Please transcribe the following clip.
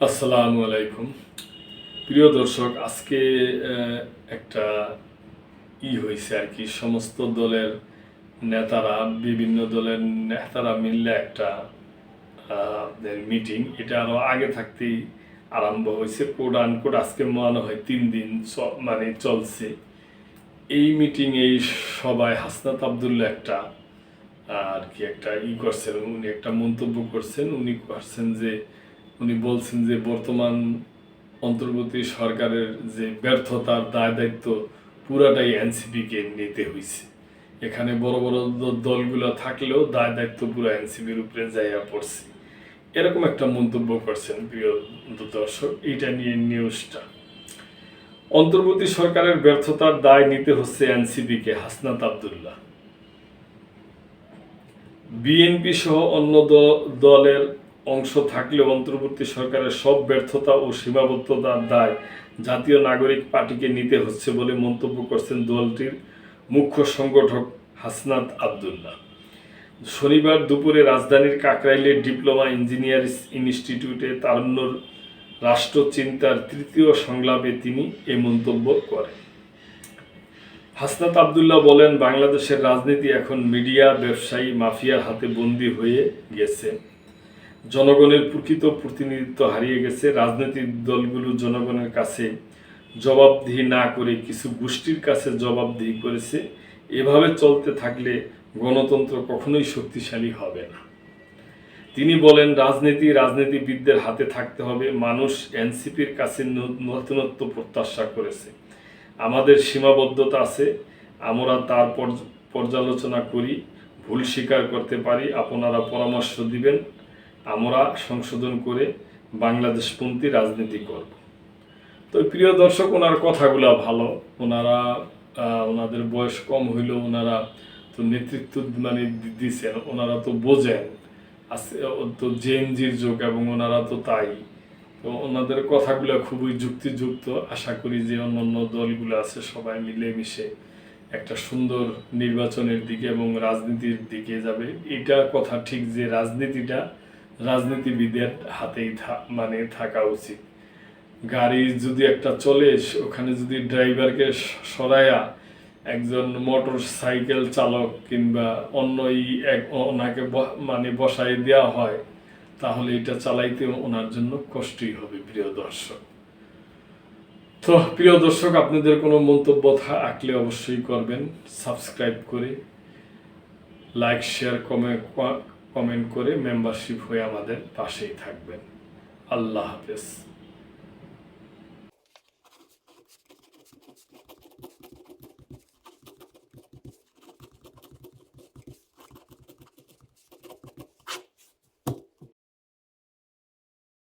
আসসালামু আলাইকুম। প্রিয় দর্শক, আজকে একটা হয়েছে আর কি। সমস্ত দলের নেতারা, বিভিন্ন দলের নেতারা মিললে একটা মিটিং, এটা আরো আগে থাকতেই আরম্ভ হয়েছে। কোড আনকোড আজকে মনে হয় 3 দিন চলছে এই মিটিং। এই সবাই হাসনাত আবদুল্লাহ একটা আর কি একটা করছেন, উনি একটা মন্তব্য করছেন। উনি বলছেন যে বর্তমান অন্তর্বর্তী সরকারের যে ব্যর্থতার দায় দায়িত্ব পুরাটাই এনসিপিকে নিতে হয়েছে। এখানে বড় বড় দলগুলো থাকলেও দায় দায়িত্ব পুরো এনসিপির উপরে যাইয়া পড়ছে, এরকম একটা মন্তব্য করছেন। প্রিয় দর্শক, এইটা নিয়ে নিউজটা, অন্তর্বর্তী সরকারের ব্যর্থতার দায় নিতে হচ্ছে এনসিপিকে, হাসনাত আবদুল্লাহ। বিএনপি সহ অন্য দলের অংশ থাকলেও অন্তর্বর্তী সরকারের সব ব্যর্থতা ও সীমাবদ্ধতার দায় জাতীয় নাগরিক পার্টিকে নিতে হচ্ছে বলে মন্তব্য করছেন দলটির মুখ্য সংগঠক হাসনাত আবদুল্লাহ। শনিবার দুপুরে রাজধানীর কাকরাইলে ডিপ্লোমা ইঞ্জিনিয়ারিং ইনস্টিটিউটে তারুণ্যর রাষ্ট্রচিন্তার তৃতীয় সংলাপে তিনি এ মন্তব্য করেন। হাসনাত আবদুল্লাহ বলেন, বাংলাদেশের রাজনীতি এখন মিডিয়া ব্যবসায়ী মাফিয়ার হাতে বন্দী হয়ে গেছে। জনগণের প্রকৃত প্রতিনিধিত্ব হারিয়ে গেছে। রাজনৈতিক দলগুলো জনগণের কাছে জবাবদিহি না করে কিছু গোষ্ঠীর কাছে জবাবদিহি করেছে। এভাবে চলতে থাকলে গণতন্ত্র কখনোই শক্তিশালী হবে না। তিনি বলেন, রাজনীতিবিদদের হাতে থাকতে হবে। মানুষ এনসিপির কাছে নতুনত্ব প্রত্যাশা করেছে। আমাদের সীমাবদ্ধতা আছে, আমরা তার পর্যালোচনা করি, ভুল স্বীকার করতে পারি। আপনারা পরামর্শ দিবেন, আমরা সংশোধন করে বাংলাদেশপন্থী রাজনীতি করব। তো প্রিয় দর্শক, ওনার কথাগুলো ভালো। ওনাদের বয়স কম হইলেও ওনারা তো নেতৃত্ব দিচ্ছেন, ওনারা তো বোঝেন। তো জেএনজির যুগ এবং ওনারা তো তাই। তো ওনাদের কথাগুলো খুবই যুক্তিযুক্ত। আশা করি যে অন্যান্য দলগুলো আছে সবাই মিলেমিশে একটা সুন্দর নির্বাচনের দিকে এবং রাজনীতির দিকে যাবে। এটা কথা ঠিক যে রাজনীতিবিদের হাতেই থাকা উচিত। গাড়ি যদি একটা চলে, ওখানে যদি ড্রাইভারকে সরাইয়া একজন মোটর সাইকেল চালক কিংবা ওনাকে বসাই দেওয়া হয়, তাহলে এটা চালাইতে ওনার জন্য কষ্টই হবে। প্রিয় দর্শক, তো প্রিয় দর্শক, আপনাদের কোনো মন্তব্য থাকলে অবশ্যই করবেন। সাবস্ক্রাইব করে, লাইক, শেয়ার, কমেন্ট করে মেম্বারশিপ হয়ে আমাদের পাশেই থাকবেন। আল্লাহ হাফেজ।